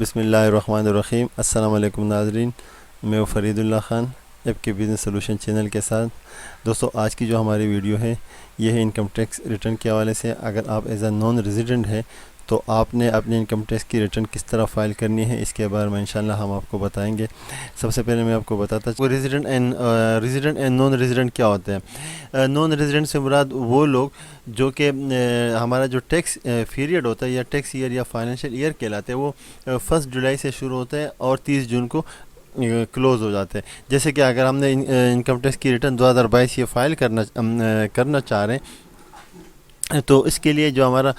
बिस्मिल्लाहिर्रहमानिर्रहीम। अस्सलाम वालेकुम नाज़रीन, मैं हूं फ़रीदुल्लाह ख़ान आपके बिज़नेस सोल्यूशन चैनल के साथ। दोस्तों, आज की जो हमारी वीडियो है ये है इनकम टैक्स रिटर्न के हवाले से। अगर आप एज अ नॉन रेजिडेंट है तो आपने अपने इनकम टैक्स की रिटर्न किस तरह फ़ाइल करनी है, इसके बारे में इंशाल्लाह हम आपको बताएंगे। सबसे पहले मैं आपको बताता हूँ रेजिडेंट एंड नॉन रेजिडेंट क्या होते हैं। नॉन रेजिडेंट से मुराद वो लोग जो कि हमारा जो टैक्स पीरियड होता है या टैक्स ईयर या फाइनेंशियल ईयर कहलाते हैं वो 1 जुलाई से शुरू होते हैं और 30 जून को क्लोज़ हो जाते हैं। जैसे कि अगर हमने इनकम टैक्स की रिटर्न 2022 ये फ़ाइल करना चाह रहे हैं तो इसके लिए जो हमारा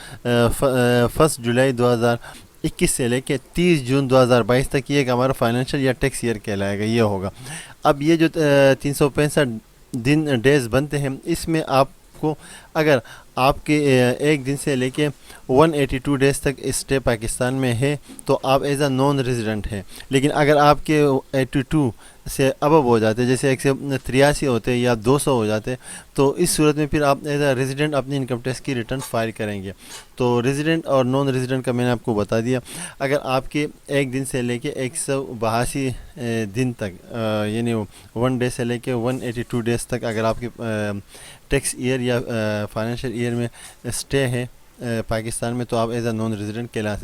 1 जुलाई 2021 से लेके 30 जून 2022 तक ये एक हमारा फाइनेंशियल या टैक्स ईयर कहलाएगा, ये होगा। अब ये जो 365 दिन डेज़ बनते हैं इसमें आपको अगर आपके एक दिन से लेके 182 डेज़ तक स्टे पाकिस्तान में है तो आप एज अ नॉन रेजिडेंट हैं। लेकिन अगर आपके 82 से अबव हो जाते, जैसे 183 होते या 200 हो जाते, तो इस सूरत में फिर आप एज अ रेजिडेंट अपनी इनकम टैक्स की रिटर्न फाइल करेंगे। तो रेजिडेंट और नॉन रेजिडेंट का मैंने आपको बता दिया। अगर आपके एक दिन से लेके 182 दिन तक यानी 1 डे से लेके 182 डेज़ तक अगर आपके टैक्स ईयर या फाइनेंशियल ईयर में स्टे है पाकिस्तान में तो आप एज अ नॉन रेजिडेंट कहला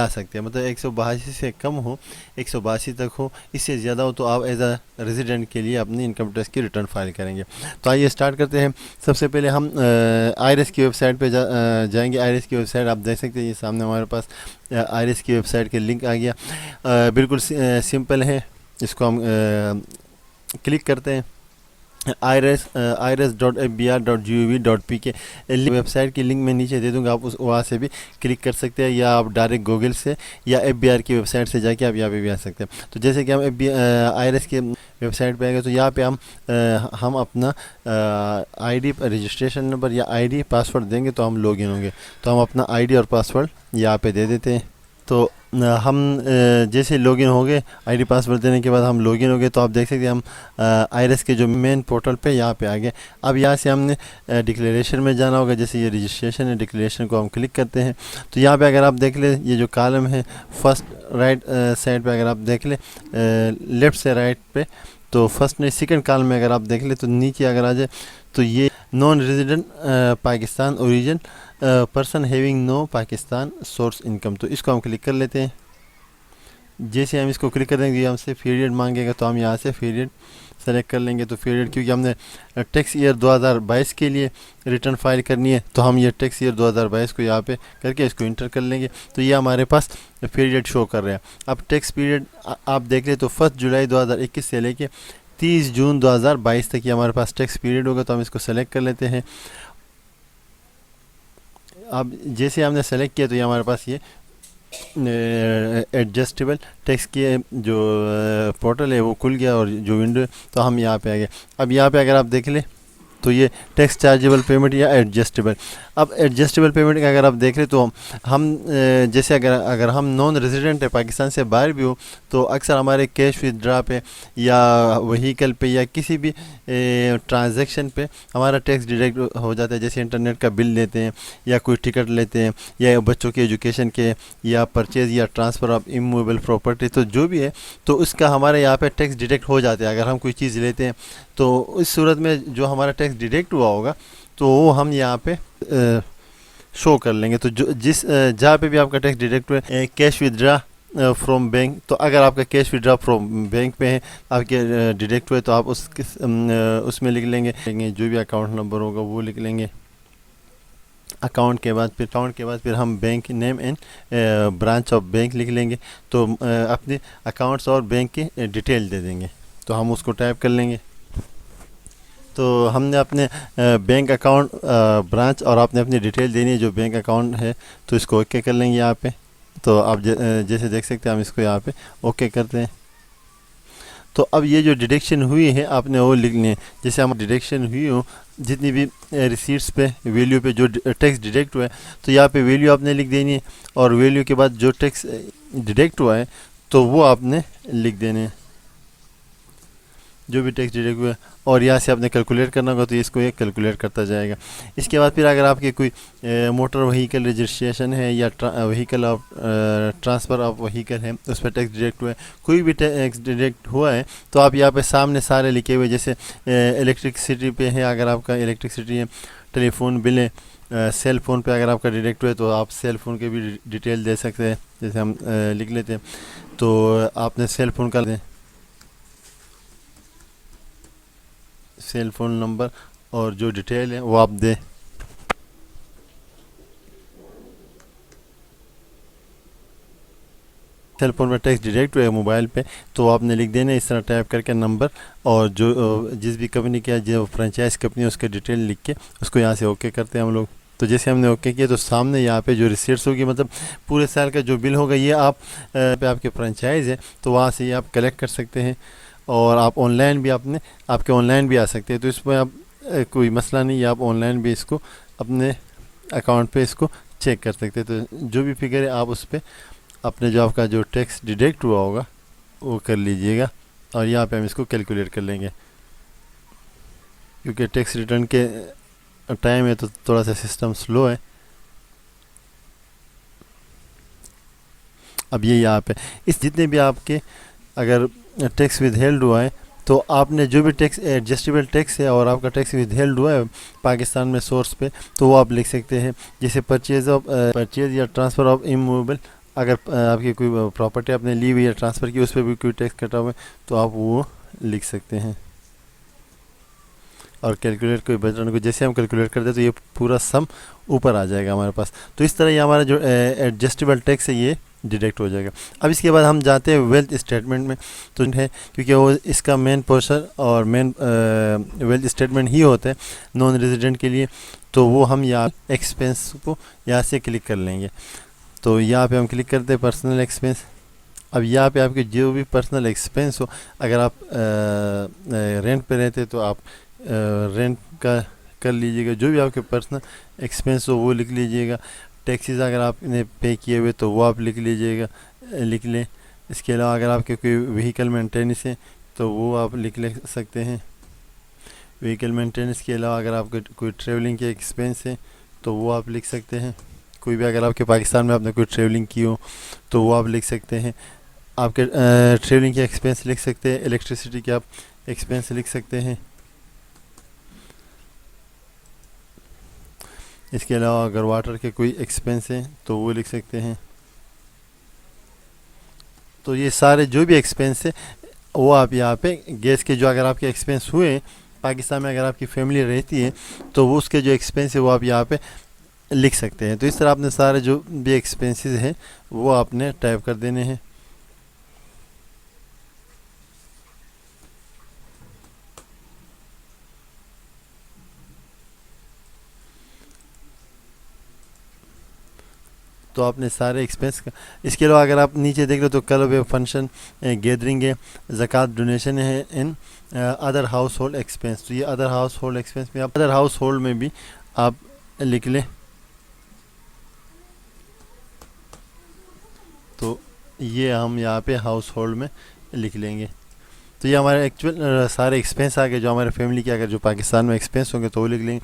सकते हैं। मतलब 182 से कम हो, 182 तक हो, इससे ज़्यादा हो तो आप एज अ रेजिडेंट के लिए अपनी इनकम टैक्स की रिटर्न फाइल करेंगे। तो आइए स्टार्ट करते हैं। सबसे पहले हम आईआरएस की वेबसाइट पे जाएंगे। आईआरएस की वेबसाइट आप देख सकते हैं, ये सामने हमारे पास आईआरएस की वेबसाइट के लिंक आ गया। बिल्कुल सिंपल है, इसको हम क्लिक करते हैं। irs.fbr.gov.pk वेबसाइट की लिंक मैं नीचे दे दूंगा, आप उस वहाँ से भी क्लिक कर सकते हैं या आप डायरेक्ट गूगल से या एफबीआर की वेबसाइट से जाके आप यहाँ पे भी आ सकते हैं। तो जैसे कि हम आईआरएस के वेबसाइट पे आएंगे तो यहाँ पे हम अपना आईडी रजिस्ट्रेशन नंबर या आईडी पासवर्ड देंगे तो हम लॉगिन होंगे। तो हम अपना आईडी और पासवर्ड यहाँ पे दे देते हैं। तो हम जैसे लॉगिन हो गए, आईडी पासवर्ड देने के बाद हम लॉगिन हो गए तो आप देख सकते हैं हम आईआरएस के जो मेन पोर्टल पे यहाँ पे आ गए। अब यहाँ से हमने डिक्लेरेशन में जाना होगा। जैसे ये रजिस्ट्रेशन है, डिक्लेरेशन को हम क्लिक करते हैं तो यहाँ पे अगर आप देख ले ये जो कॉलम है फर्स्ट राइट साइड पे अगर आप देख ले लेफ़्ट से राइट पे, तो फर्स्ट नहीं सेकंड कॉलम में अगर आप देख ले तो नीचे अगर आ जाए तो ये non resident Pakistan origin person having no Pakistan source income, तो इसको हम क्लिक कर लेते हैं। जैसे हम इसको क्लिक करेंगे हमसे पीरियड मांगेगा तो हम यहाँ से पीरियड सेलेक्ट कर लेंगे। तो पीरियड क्योंकि हमने टैक्स ईयर 2022 के लिए रिटर्न फाइल करनी है तो हम ये टैक्स ईयर 2022 को यहाँ पे करके इसको इंटर कर लेंगे। तो ये हमारे पास पीरियड शो कर रहे हैं। अब टैक्स पीरियड आप देख ले तो 1 जुलाई 2021 से लेके 30 जून 2022 तक ये हमारे पास टैक्स पीरियड होगा। तो हम इसको सेलेक्ट कर लेते हैं। अब जैसे हमने सेलेक्ट किया तो ये हमारे पास ये एडजस्टेबल टैक्स के जो पोर्टल है वो खुल गया और जो विंडो है तो हम यहाँ पे आ गए। अब यहाँ पे अगर आप देख ले तो ये टैक्स चार्जेबल पेमेंट या एडजस्टेबल। अब एडजस्टेबल पेमेंट का अगर आप देख रहे तो हम जैसे अगर हम नॉन रेजिडेंट है, पाकिस्तान से बाहर भी हो, तो अक्सर हमारे कैश विदड्रा पे या व्हीकल पे या किसी भी ट्रांजैक्शन पे हमारा टैक्स डिडक्ट हो जाता है। जैसे इंटरनेट का बिल लेते हैं या कोई टिकट लेते हैं या बच्चों के एजुकेशन के या परचेज़ या ट्रांसफ़र ऑफ इमूवेबल प्रॉपर्टी, तो जो भी है तो उसका हमारे यहाँ पे टैक्स डिडक्ट हो जाता है। अगर हम कोई चीज़ लेते हैं तो इस सूरत में जो हमारा टैक्स डिडक्ट हुआ होगा तो वो हम यहाँ पे शो कर लेंगे। तो जो जहाँ पे भी आपका टैक्स डिडक्ट हुआ है, कैश विदड्रा फ्रॉम बैंक, तो अगर आपका कैश विदड्रा फ्रॉम बैंक पे है आपके डिडक्ट हुए तो आप उसमें लिख लेंगे जो भी अकाउंट नंबर होगा वो लिख लेंगे। अकाउंट के बाद फिर हम bank name and branch of bank लिख लेंगे। तो अपने अकाउंट्स और बैंक के डिटेल दे देंगे। तो हम उसको टाइप कर लेंगे। तो हमने अपने बैंक अकाउंट ब्रांच और आपने अपनी डिटेल देनी है जो बैंक अकाउंट है, तो इसको ओके कर लेंगे यहाँ पे। तो आप जैसे देख सकते हैं हम इसको यहाँ पे ओके करते हैं। तो अब ये जो डिडक्शन हुई है आपने वो लिखनी है। जैसे हम डिडक्शन हुई हो जितनी भी रिसीट्स पे वैल्यू पे जो टैक्स डिडक्ट हुआ है तो यहाँ पे वैल्यू आपने लिख देनी है और वैल्यू के बाद जो टैक्स डिडक्ट हुआ है तो वो आपने लिख देने हैं। जो भी टैक्स डिडक्ट हुआ, और यहाँ से आपने कैलकुलेट करना होगा तो इसको ये कैलकुलेट करता जाएगा। इसके बाद फिर अगर आपके कोई मोटर व्हीकल रजिस्ट्रेशन है या vehicle of transfer of vehicle है, उस पर टैक्स डिडक्ट हुआ है, कोई भी टैक्स डिडक्ट हुआ है तो आप यहाँ पे सामने सारे लिखे हुए, जैसे इलेक्ट्रिसिटी पे है, अगर आपका इलेक्ट्रिसिटी है, टेलीफोन बिल है, सेल फ़ोन पे अगर आपका डिडक्ट हुआ है तो आप सेल फ़ोन के भी डिटेल दे सकते हैं। जैसे हम लिख लेते हैं, तो आपने सेल फ़ोन का दें, सेल फ़ोन नंबर और जो डिटेल है वो आप दें। सेल फ़ोन में टैक्स डिडक्ट हुआ है मोबाइल पे, तो आपने लिख देना इस तरह टाइप करके नंबर, और जो जिस भी कंपनी का जो फ्रेंचाइज कंपनी है उसका डिटेल लिख के उसको यहाँ से ओके करते हैं हम लोग। तो जैसे हमने ओके किया तो सामने यहाँ पे जो रिसीट्स होगी, मतलब पूरे साल का जो बिल होगा, ये आप पे आपके फ्रेंचाइज है तो वहाँ से ये आप कलेक्ट कर सकते हैं, और आप ऑनलाइन भी आपके ऑनलाइन भी आ सकते हैं। तो इसमें आप कोई मसला नहीं है, आप ऑनलाइन भी इसको अपने अकाउंट पे इसको चेक कर सकते हैं। तो जो भी फिगर है आप उस पर अपने जो आपका जो टैक्स डिडक्ट हुआ होगा वो कर लीजिएगा, और यहाँ पे हम इसको कैलकुलेट कर लेंगे। क्योंकि टैक्स रिटर्न के टाइम है तो थोड़ा सा सिस्टम स्लो है। अब ये यहाँ पे इस जितने भी आपके अगर टैक्स विदहेल्ड हुआ है तो आपने जो भी टैक्स एडजस्टेबल टैक्स है और आपका टैक्स विदहेल्ड हुआ है पाकिस्तान में सोर्स पे, तो वो आप लिख सकते हैं। जैसे परचेज या ट्रांसफ़र ऑफ इमूवेबल, अगर आपकी कोई प्रॉपर्टी आपने ली हुई या ट्रांसफ़र की, उस पर भी कोई टैक्स कटा हुआ है तो आप वो लिख सकते हैं। और कैलकुलेट कोई बटन को जैसे हम कैलकुलेट करते हैं तो ये पूरा सम ऊपर आ जाएगा हमारे पास। तो इस तरह ये हमारा जो एडजस्टेबल टैक्स है ये डिडक्ट हो जाएगा। अब इसके बाद हम जाते हैं वेल्थ स्टेटमेंट में, तो है क्योंकि वो इसका मेन पोर्शन और मेन वेल्थ स्टेटमेंट ही होता है नॉन रेजिडेंट के लिए। तो वो हम यहाँ एक्सपेंस को यहाँ से क्लिक कर लेंगे। तो यहाँ पे हम क्लिक करते हैं पर्सनल एक्सपेंस। अब यहाँ पे आपके जो भी पर्सनल एक्सपेंस हो, अगर आप रेंट पे रहते तो आप रेंट का कर लीजिएगा, जो भी आपके पर्सनल एक्सपेंस हो वो लिख लीजिएगा। टैक्सीज अगर आपने पे किए हुए तो वो आप लिख लें। इसके अलावा अगर आपके कोई व्हीकल मेंटेनेंस है तो वो आप ले सकते हैं। व्हीकल मेंटेनेंस के अलावा अगर आपके कोई ट्रैवलिंग के एक्सपेंस है तो वो आप लिख सकते हैं। कोई भी अगर आपके पाकिस्तान में आपने कोई ट्रैवलिंग की हो तो वो आप लिख सकते हैं। आपके ट्रैवलिंग के एक्सपेंस लिख सकते हैं। इलेक्ट्रिसिटी के आप एक्सपेंस लिख सकते हैं। इसके अलावा अगर वाटर के कोई एक्सपेंस हैं तो वो लिख सकते हैं। तो ये सारे जो भी एक्सपेंस है वो आप यहाँ पे गैस के जो अगर आपके एक्सपेंस हुए पाकिस्तान में, अगर आपकी फैमिली रहती है तो वो उसके जो एक्सपेंस है वो आप यहाँ पे लिख सकते हैं। तो इस तरह आपने सारे जो भी एक्सपेंसेस हैं वो आपने टाइप कर देने हैं। तो आपने सारे एक्सपेंस का। इसके अलावा अगर आप नीचे देख लो तो क्लब है, फंक्शन, गैदरिंग है, ज़कात डोनेशन है, in other house hold expense. तो ये अदर हाउस होल्ड एक्सपेंस में आप अदर हाउस होल्ड में भी आप लिख लें। तो ये हम यहाँ पे हाउस होल्ड में लिख लेंगे। तो ये हमारे एक्चुअल सारे एक्सपेंस आ गए जो हमारे फैमिली के, अगर जो पाकिस्तान में एक्सपेंस होंगे तो वो लिख लेंगे।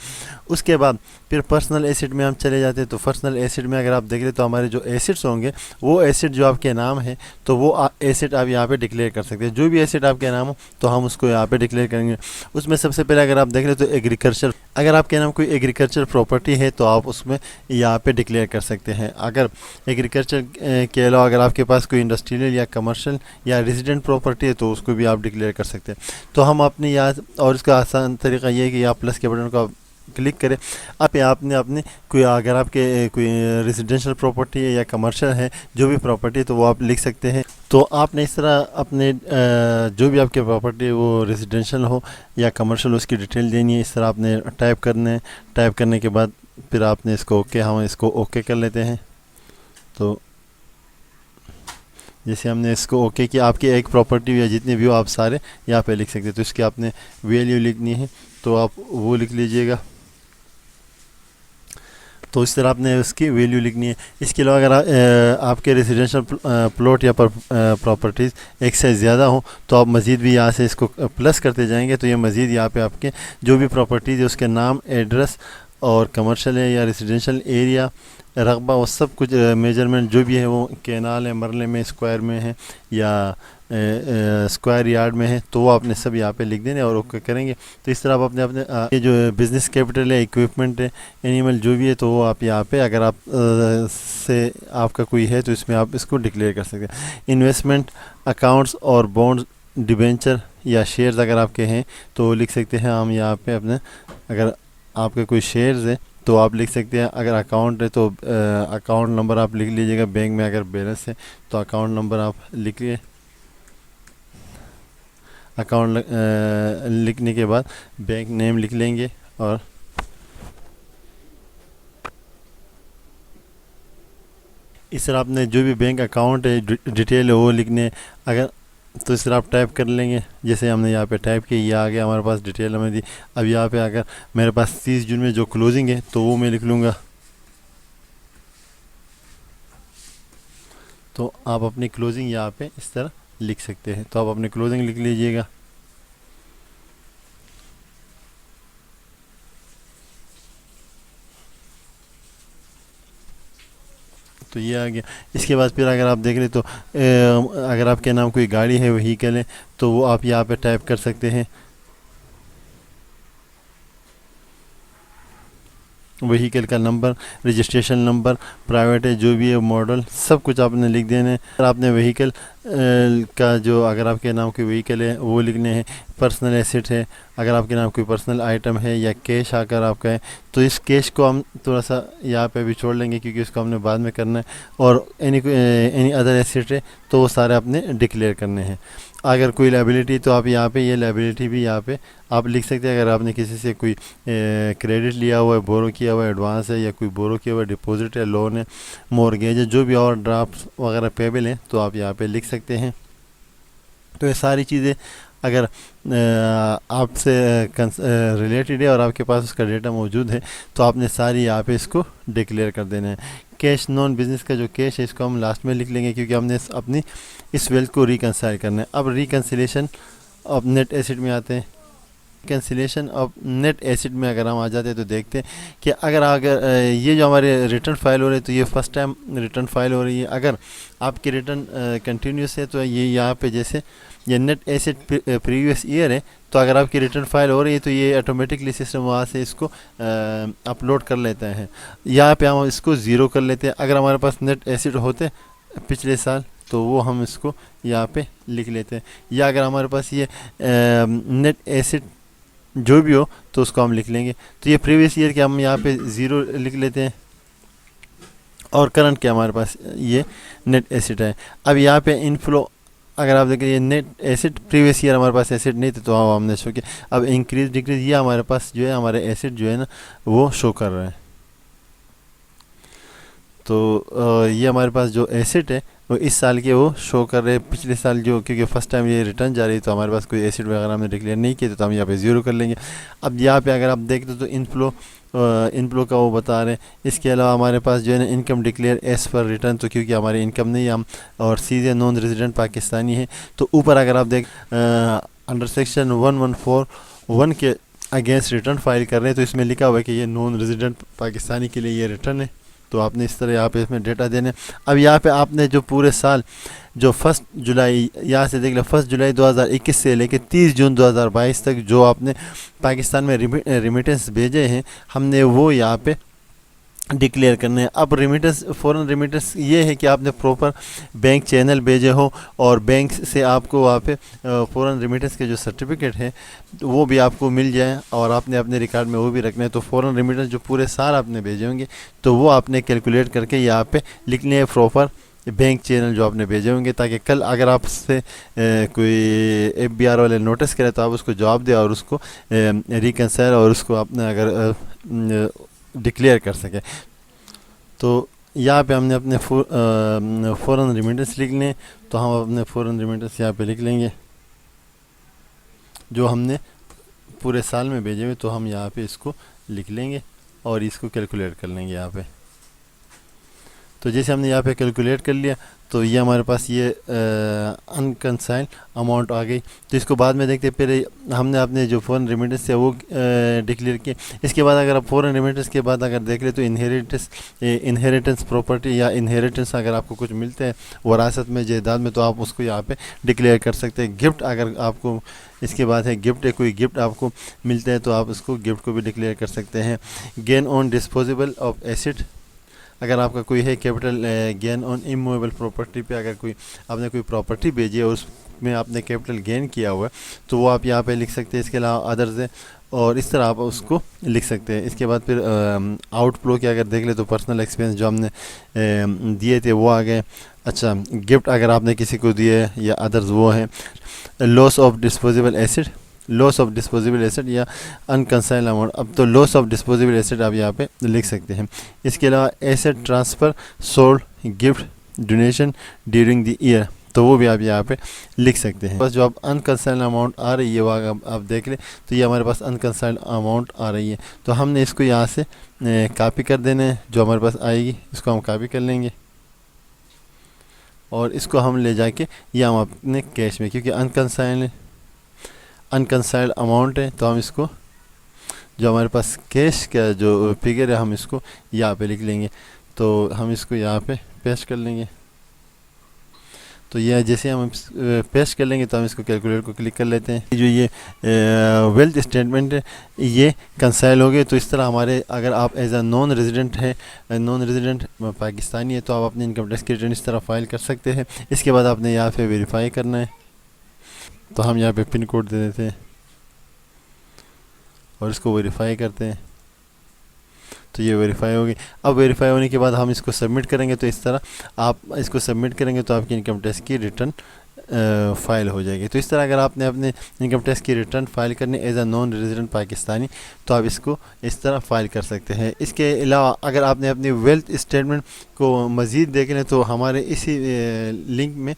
उसके बाद फिर पर्सनल एसेट में हम चले जाते हैं। तो पर्सनल एसेट में अगर आप देख लें तो हमारे जो एसेट्स होंगे वो एसेट जो आपके नाम है तो वो एसेट आप यहाँ पे डिक्लेयर कर सकते हैं। जो भी एसेट आपके नाम हो तो हम उसको यहाँ पे डिक्लेयर करेंगे। उसमें सबसे पहले अगर आप देख लें तो एग्रीकल्चर, अगर आपके नाम कोई एग्रीकल्चर प्रॉपर्टी है तो आप उसमें यहाँ पे डिक्लेयर कर सकते हैं। अगर एग्रीकल्चर के अलावा अगर आपके पास कोई इंडस्ट्रियल या कमर्शियल या रेजिडेंट प्रॉपर्टी है तो उसको भी आप डिक्लेयर कर सकते हैं। तो हम अपने यहाँ, और इसका आसान तरीका ये है कि आप प्लस के बटन को क्लिक करें। आपने अपने कोई, अगर आपके कोई रेजिडेंशियल प्रॉपर्टी है या कमर्शियल है, जो भी प्रॉपर्टी है तो वो आप लिख सकते हैं। तो आपने इस तरह अपने जो भी आपके प्रॉपर्टी है वो रेजिडेंशियल हो या कमर्शियल, उसकी डिटेल देनी है। इस तरह आपने टाइप करना है। टाइप करने के बाद फिर आपने इसको ओके, हम इसको ओके कर लेते हैं। तो जैसे हमने इसको ओके किया, आपकी एक प्रॉपर्टी या जितने भी हो आप सारे यहाँ पे लिख सकते हैं। तो इसकी आपने वैल्यू लिखनी है तो आप वो लिख लीजिएगा। तो इस तरह आपने उसकी वैल्यू लिखनी है। इसके अलावा अगर आपके रेजिडेंशियल प्लॉट या प्रॉपर्टीज़ एक से ज़्यादा हो तो आप मज़ीद भी यहाँ से इसको प्लस करते जाएंगे, तो ये मज़ीद यहाँ पे आपके जो भी प्रॉपर्टीज़ है उसके नाम, एड्रेस और कमर्शियल है या रेजिडेंशियल एरिया, रकबा, वो सब कुछ मेजरमेंट जो भी है, वो कैनाल है, मरले में, स्क्वायर में है या स्क्वायर यार्ड में है, तो वो आपने सब यहाँ पे लिख देने और ओके करेंगे। तो इस तरह आप अपने अपने ये जो बिज़नेस कैपिटल है, इक्विपमेंट है, एनिमल जो भी है, तो वो आप यहाँ पे अगर आप से आपका कोई है तो इसमें आप इसको डिक्लेयर कर सकते हैं। इन्वेस्टमेंट अकाउंट्स और बॉन्ड्स, डिबेंचर या शेयर्स अगर आपके हैं तो लिख सकते हैं हम यहाँ पे अपने। अगर आपके कोई शेयर्स है तो आप लिख सकते हैं। अगर अकाउंट है तो अकाउंट नंबर आप लिख लीजिएगा। बैंक में अगर बैलेंस है तो अकाउंट नंबर आप लिखिए। अकाउंट लिखने के बाद बैंक नेम लिख लेंगे और इस तरह आपने जो भी बैंक अकाउंट है डिटेल है वो लिखने। अगर तो इस तरह आप टाइप कर लेंगे, जैसे हमने यहाँ पे टाइप किया, ये आ गया हमारे पास, डिटेल हमें दी। अब यहाँ पे अगर मेरे पास 30 जून में जो क्लोजिंग है तो वो मैं लिख लूँगा। तो आप अपनी क्लोजिंग यहाँ पे इस तरह लिख सकते हैं। तो आप अपनी क्लोजिंग लिख लीजिएगा। तो ये आ गया। इसके बाद फिर अगर आप देख रहे तो अगर आपके नाम कोई गाड़ी है, व्हीकल है, तो वो आप यहाँ पे टाइप कर सकते हैं। व्हीकल का नंबर, रजिस्ट्रेशन नंबर, प्राइवेट है जो भी है, मॉडल, सब कुछ आपने लिख देने हैं। अगर आपने व्हीकल का जो अगर आपके नाम की व्हीकल है वो लिखने हैं। पर्सनल एसेट है, अगर आपके नाम कोई पर्सनल आइटम है या कैश अगर आपका है तो इस कैश को हम थोड़ा सा यहाँ पे भी छोड़ लेंगे क्योंकि इसको हमने बाद में करना है। और एनी अदर एसेट है तो वो सारे आपने डिक्लेयर करने हैं। अगर कोई लायबिलिटी तो आप यहाँ पे ये लायबिलिटी भी यहाँ पे आप लिख सकते हैं। अगर आपने किसी से कोई क्रेडिट लिया हुआ है, बोरो किया हुआ है, एडवांस है या कोई बोरो किया हुआ है, डिपॉजिट है, लोन है, मॉर्गेज है, जो भी और ड्राफ्ट वगैरह पेबल हैं तो आप यहाँ पे लिख सकते हैं। तो ये सारी चीज़ें अगर आपसे रिलेटेड है और आपके पास उसका डेटा मौजूद है तो आपने सारी यहाँ पे इसको डिक्लेयर कर देना है। कैश नॉन बिज़नेस का जो कैश है इसको हम लास्ट में लिख लेंगे क्योंकि हमने अपनी इस वेल्थ को रिकंसाइल करना है। अब रिकंसिलेशन ऑफ नेट एसिड में आते हैं। कैंसिलेशन ऑफ नेट एसिड में अगर हम आ जाते हैं तो देखते हैं कि अगर ये जो हमारे रिटर्न फाइल हो रहे हैं तो ये फर्स्ट टाइम रिटर्न फाइल हो रही है। अगर आपकी रिटर्न कंटिन्यूस है तो ये यहाँ पे जैसे ये नेट एसिड प्रीवियस ईयर है तो अगर आपकी रिटर्न फाइल हो रही है तो ये ऑटोमेटिकली सिस्टम वहाँ से इसको अपलोड कर लेता है। यहाँ पे हम इसको ज़ीरो कर लेते हैं। अगर हमारे पास नेट एसिड होते पिछले साल तो वो हम इसको यहाँ पे लिख लेते हैं। या अगर हमारे पास ये नेट एसिड जो भी हो तो उसको हम लिख लेंगे। तो ये प्रीवियस ईयर के हम यहाँ पे ज़ीरो लिख लेते हैं और करंट के हमारे पास ये नेट एसिड है। अब यहाँ पे इनफ्लो अगर आप देखें ये नेट एसिड प्रीवियस ईयर हमारे पास एसिड नहीं थे तो हमने शो किया। अब इंक्रीज डिक्रीज ये हमारे पास जो है हमारे एसिड जो है ना वो शो कर रहे हैं। तो ये हमारे पास जो एसिड है वो इस साल के वो शो कर रहे हैं। पिछले साल जो क्योंकि फर्स्ट टाइम ये रिटर्न जा रही है तो हमारे पास कोई एसिड वगैरह हमने डिक्लेयर नहीं किया तो हम यहाँ पे ज़ीरो कर लेंगे। अब यहाँ पे अगर आप देखते तो इनफ्लो का वो बता रहे हैं। इसके अलावा हमारे पास जो है ना income declare as per return, तो क्योंकि हमारी इनकम नहीं है हम और सीधे नॉन रेजिडेंट पाकिस्तानी है। तो ऊपर अगर आप देख अंडर सेक्शन 1141 के अगेंस्ट रिटर्न फाइल कर रहे हैं तो इसमें लिखा हुआ है कि ये नॉन रेजिडेंट पाकिस्तानी के लिए ये रिटर्न है। तो आपने इस तरह यहाँ पे इसमें डेटा देने। अब यहाँ पे आपने जो पूरे साल जो 1 जुलाई यहाँ से देख लिया 1 जुलाई 2021 से लेके 30 जून 2022 तक जो आपने पाकिस्तान में रिमिटेंस भेजे हैं हमने वो यहाँ पे डिक्लेयर करने हैं। अब रिमिटेंस फ़ॉरेन रिमिटेंस ये है कि आपने प्रॉपर बैंक चैनल भेजे हो और बैंक से आपको वहाँ पे फ़ॉरेन रिमिटेंस के जो सर्टिफिकेट है वो भी आपको मिल जाए और आपने अपने रिकॉर्ड में वो भी रखना है। तो फ़ॉरेन रिमिटेंस जो पूरे साल आपने भेजे होंगे तो वो आपने कैलकुलेट करके यहाँ पे लिखने हैं प्रॉपर बैंक चैनल जो आपने भेजे होंगे, ताकि कल अगर आपसे कोई FBR वाले नोटिस करें तो आप उसको जवाब दें और उसको रिकंसाइल और उसको आपने अगर डिक्लेयर कर सके। तो यहाँ पे हमने अपने फ़ॉरेन रिमिटेंस लिख लें। तो हम अपने फ़ॉरेन रिमिटेंस यहाँ पे लिख लेंगे जो हमने पूरे साल में भेजे हुए, तो हम यहाँ पे इसको लिख लेंगे और इसको कैलकुलेट कर लेंगे यहाँ पे। तो जैसे हमने यहाँ पे कैलकुलेट कर लिया तो ये हमारे पास ये अनकंसाइल्ड अमाउंट आ गई। तो इसको बाद में देखते हैं। पहले हमने अपने जो फॉरेन रेमिटेंस है वो डिक्लेयर किए। इसके बाद अगर आप फॉरेन रेमिटेंस के बाद अगर देख ले तो इनहेरिटेंस प्रॉपर्टी या इनहेरिटेंस अगर आपको कुछ मिलते हैं वरासत में, जायदाद में, तो आप उसको यहाँ पे डिक्लेयर कर सकते हैं। गिफ्ट अगर आपको इसके बाद है गिफ्ट है, कोई गिफ्ट आपको मिलते हैं तो आप उसको गिफ्ट को भी डिक्लेयर कर सकते हैं। Gain on disposable of acid, अगर आपका कोई है capital gain on immovable property पे, अगर कोई आपने कोई प्रॉपर्टी भेजी है और उसमें आपने कैपिटल गेन किया हुआ है तो वो आप यहाँ पे लिख सकते हैं। इसके अलावा अदर्स है और इस तरह आप उसको लिख सकते हैं। इसके बाद फिर आउटफ्लो के अगर देख ले तो पर्सनल एक्सपेंस जो हमने दिए थे वो आ गए। अच्छा, गिफ्ट अगर आपने किसी को दिए या अदर्स वो हैं। Loss of disposable acid, loss of disposable asset या अनकंसाइल्ड अमाउंट। अब तो लॉस ऑफ डिस्पोजेबल एसेट आप यहाँ पे लिख सकते हैं। इसके अलावा asset transfer, sold, gift, donation during the year, तो वो भी आप यहाँ पे लिख सकते हैं। बस जो आप अनकंसाइल्ड अमाउंट आ रही है वो आप देख लें तो ये हमारे पास अनकंसाइल्ड अमाउंट आ रही है। तो हमने इसको यहाँ से कॉपी कर देना है। जो हमारे पास आएगी इसको हम कॉपी कर लेंगे और इसको हम ले जाके या हम अपने कैश में, क्योंकि अनकंसाइल्ड अमाउंट है तो हम इसको जो हमारे पास कैश का जो फिगर है हम इसको यहाँ पे लिख लेंगे। तो हम इसको यहाँ पे पेस्ट कर लेंगे। तो यह जैसे हम पेस्ट कर लेंगे तो हम इसको कैलकुलेटर को क्लिक कर लेते हैं। जो ये वेल्थ स्टेटमेंट है ये कंसाइल हो गए। तो इस तरह हमारे, अगर आप as a non resident Pakistani है तो आप अपने इनकम टैक्स की रिटर्न इस तरह फाइल कर सकते हैं। इसके बाद आपने यहाँ पे वेरीफाई करना है। तो हम यहाँ पे पिन कोड दे देते हैं और इसको वेरीफाई करते हैं। तो ये वेरीफाई होगी। अब वेरीफाई होने के बाद हम इसको सबमिट करेंगे। तो इस तरह आप इसको सबमिट करेंगे तो आपकी इनकम टैक्स की रिटर्न फ़ाइल हो जाएगी। तो इस तरह अगर आपने अपने इनकम टैक्स की रिटर्न फाइल करनी as a non resident Pakistani तो आप इसको इस तरह फाइल कर सकते हैं। इसके अलावा अगर आपने अपनी वेल्थ स्टेटमेंट को मज़ीद देखना है तो हमारे इसी लिंक में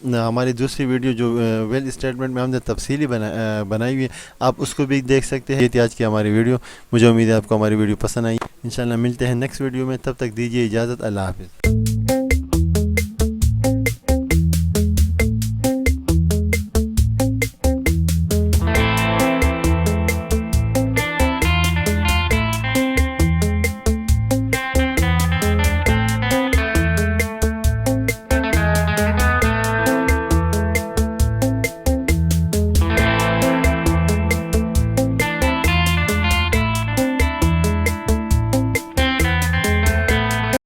हमारी दूसरी वीडियो जो वेल्थ स्टेटमेंट में हमने तफसीली बनाई हुई है, आप उसको भी देख सकते हैं। ये थी आज की हमारी वीडियो। मुझे उम्मीद है आपको हमारी वीडियो पसंद आई। इंशाल्लाह मिलते हैं नेक्स्ट वीडियो में। तब तक दीजिए इजाज़त। अल्लाह हाफ़िज़।